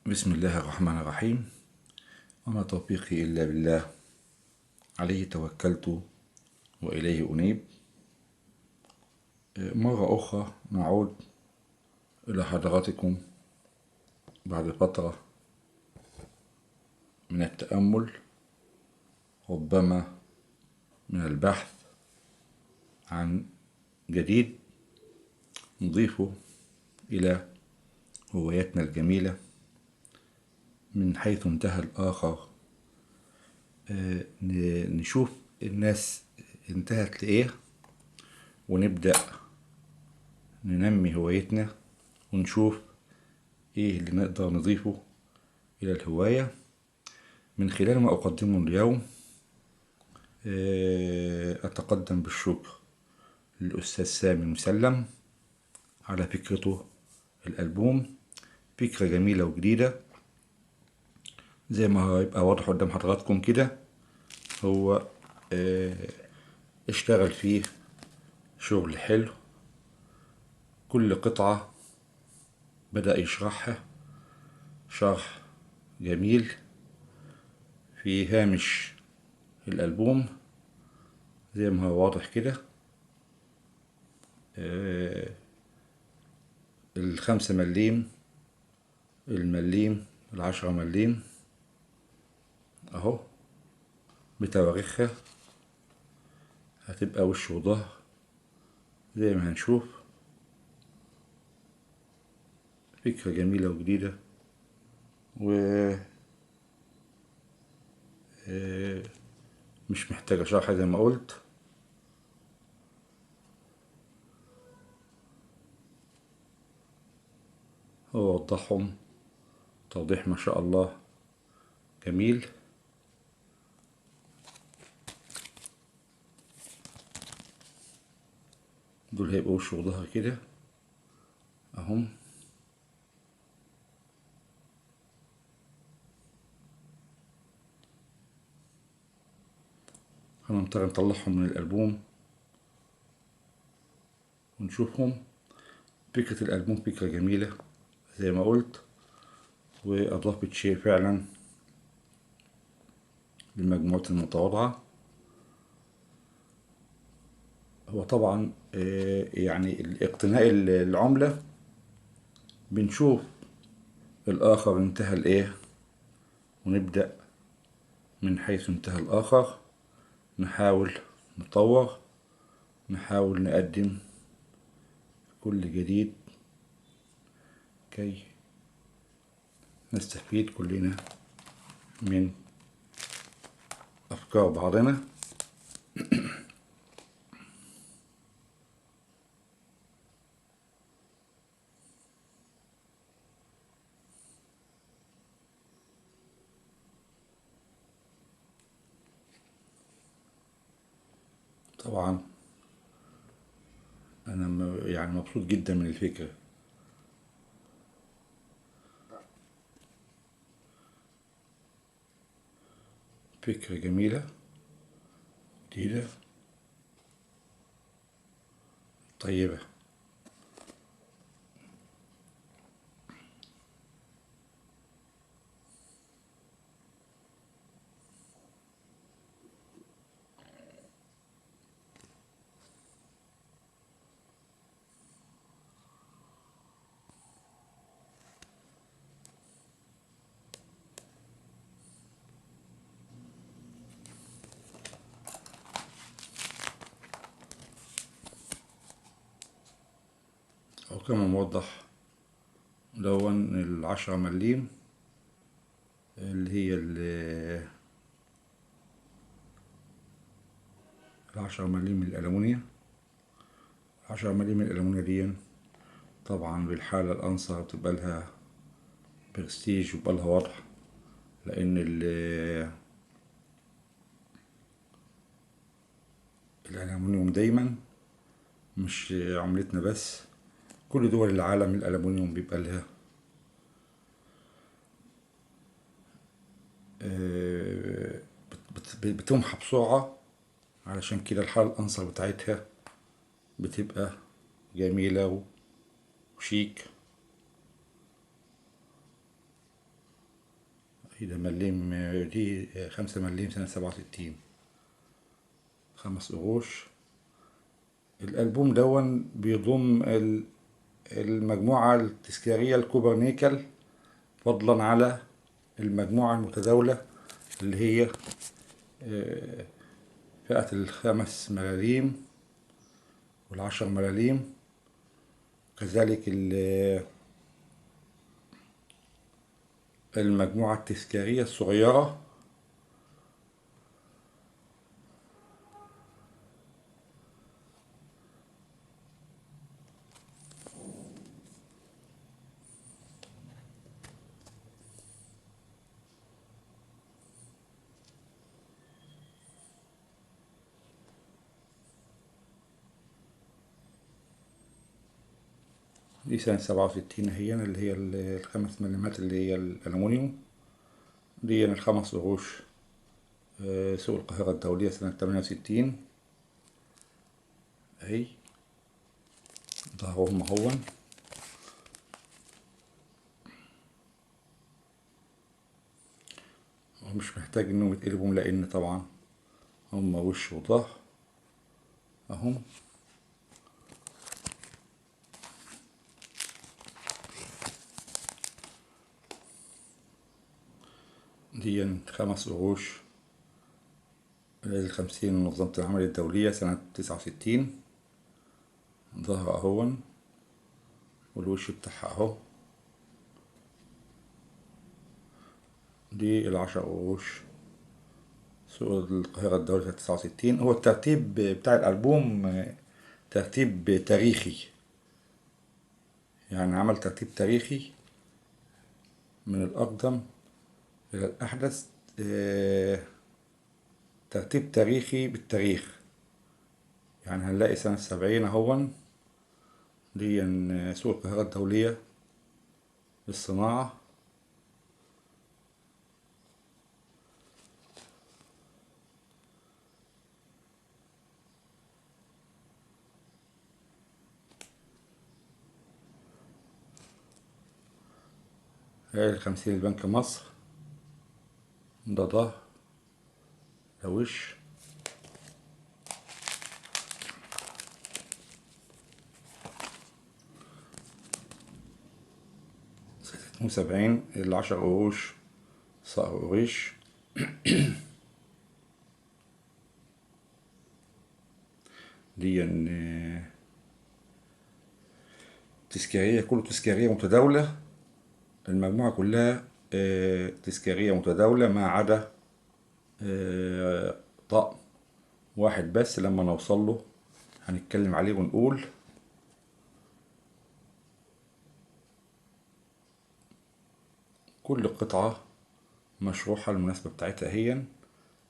بسم الله الرحمن الرحيم. وما توفيقي إلا بالله، عليه توكلت وإليه أنيب. مرة أخرى نعود إلى حضراتكم بعد فترة من التأمل، ربما من البحث عن جديد نضيفه إلى هواياتنا الجميلة من حيث انتهى الآخر. نشوف الناس انتهت لإيه ونبدأ ننمي هوايتنا ونشوف إيه اللي نقدر نضيفه إلى الهواية من خلال ما أقدمه اليوم. أتقدم بالشكر للأستاذ سامي مسلم على فكرته الألبوم، فكرة جميلة وجديدة زي ما هيبقى واضح قدام حضراتكم كده. هو اشتغل فيه شغل حلو، كل قطعة بدأ يشرحها شرح جميل في هامش الألبوم زي ما هو واضح كده. 5 مليم، المليم، 10 مليم اهو بتواريخها، هتبقى وش وظهر زي ما هنشوف. فكرة جميلة وجديدة و مش محتاجة شرح زي ما قلت. هو وضحهم توضيح ما شاء الله جميل. دول هيبقوا وش وظهر كده اهم. هنضطر نطلعهم من الألبوم ونشوفهم. فكرة الألبوم فكرة جميلة زي ما قلت، وأضافت شيء فعلا لمجموعة المتواضعة. هو طبعا يعني الاقتناء العملة بنشوف الآخر انتهى لإيه ونبدأ من حيث انتهى الآخر، نحاول نطور، نحاول نقدم كل جديد كي نستفيد كلنا من أفكار بعضنا. طبعا أنا يعني مبسوط جدا من الفكرة. فكرة جميلة جديدة طيبة. أو كما موضح دون 10 مليم اللي هي 10 مليم الألمونيا. 10 مليم الألمونيا دي طبعا بالحالة الأنصر بتبقى لها برستيج وبقى لها وضع، لأن الألمنيوم دايما مش عملتنا بس، كل دول العالم الألمنيوم بيبقى لها بتمحى بسرعة، علشان كده الحالة الأنصر بتاعتها بتبقى جميلة وشيك. ده مليم، دي 5 مليم سنة 67، 5 قروش. الألبوم دون بيضم المجموعة التذكارية الكوبرنيكل، فضلا على المجموعة المتداولة اللي هي فئة ال5 ملاليم وال10 ملاليم. كذلك المجموعة التذكارية الصغيرة دي سنة 67 هي اللي هي ال5 مليمات اللي هي الألمونيوم. دي ال5 قروش سوق القاهرة الدولية سنة 68 اهي، ظهرهم اهون. ومش محتاج انهم يتقلبوا لان طبعا هم وش وظهر اهم. دي 5 قروش ال50 منظمة العمل الدولية سنة 69، ظهر اهون والوش بتاعها اهو. دي ال10 قروش سوق القاهرة الدولية سنة 69. هو الترتيب بتاع الألبوم ترتيب تاريخي، يعني عمل ترتيب تاريخي من الأقدم إلى الأحدث، ترتيب تاريخي بالتاريخ. يعني هنلاقي سنة 70 اهون، دي سوق القاهرة الدولية للصناعة. هاي ال50 البنك مصر، ده ظهر، ده وش. سنة 72 ال10 قروش صقر قريش. دي تذكارية، كله تذكارية متداولة، المجموعة كلها تذكارية متداولة ما عدا طقم واحد بس لما نوصل له هنتكلم عليه ونقول. كل قطعة مشروحة المناسبة بتاعتها هي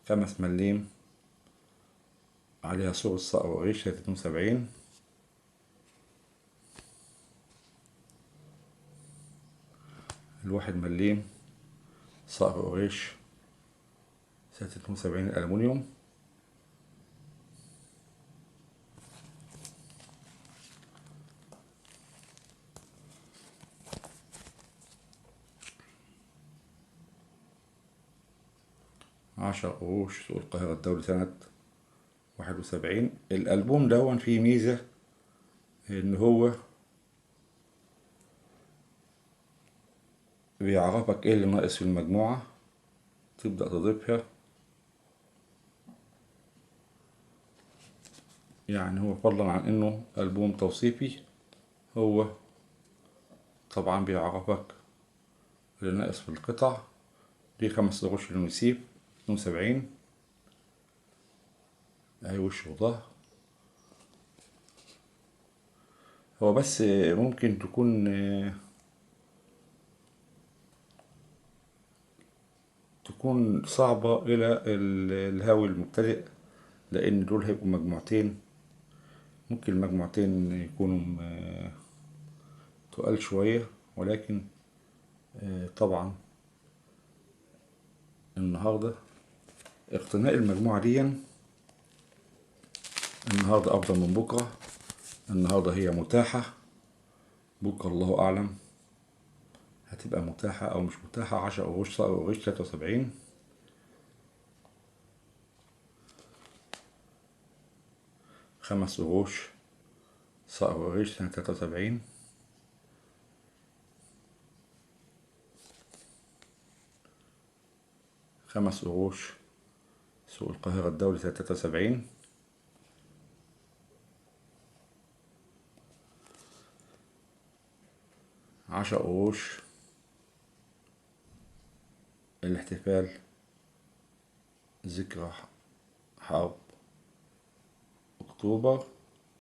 5 مليم عليها صورة صقر وقريش 72. ال1 مليم صقر وقريش 72 الألمونيوم.10 قروش سوق القاهرة الدولي سنة 71. الألبوم ده فيه ميزة إن هو بيعرفك إيه اللي ناقص في المجموعة، تبدأ تضيفها. يعني هو فضلا عن إنه ألبوم توصيفي، هو طبعا بيعرفك اللي ناقص في القطع. دي 5 قروش للمسيب 72 أهي وش وظهر. هو بس ممكن تكون صعبة إلى الهاوي المبتدئ، لأن دول هيبقوا مجموعتين، ممكن المجموعتين يكونوا تقال شوية، ولكن طبعا النهاردة اقتناء المجموعة دي النهاردة أفضل من بكرة. النهاردة هي متاحة، بكرة الله أعلم هتبقى متاحة أو مش متاحة. 10 قروش صقر قريش 73. 5 قروش صقر قريش سنة 73. 5 قروش سوق القاهرة الدولي سنة 73. 10 قروش الاحتفال ذكرى حرب أكتوبر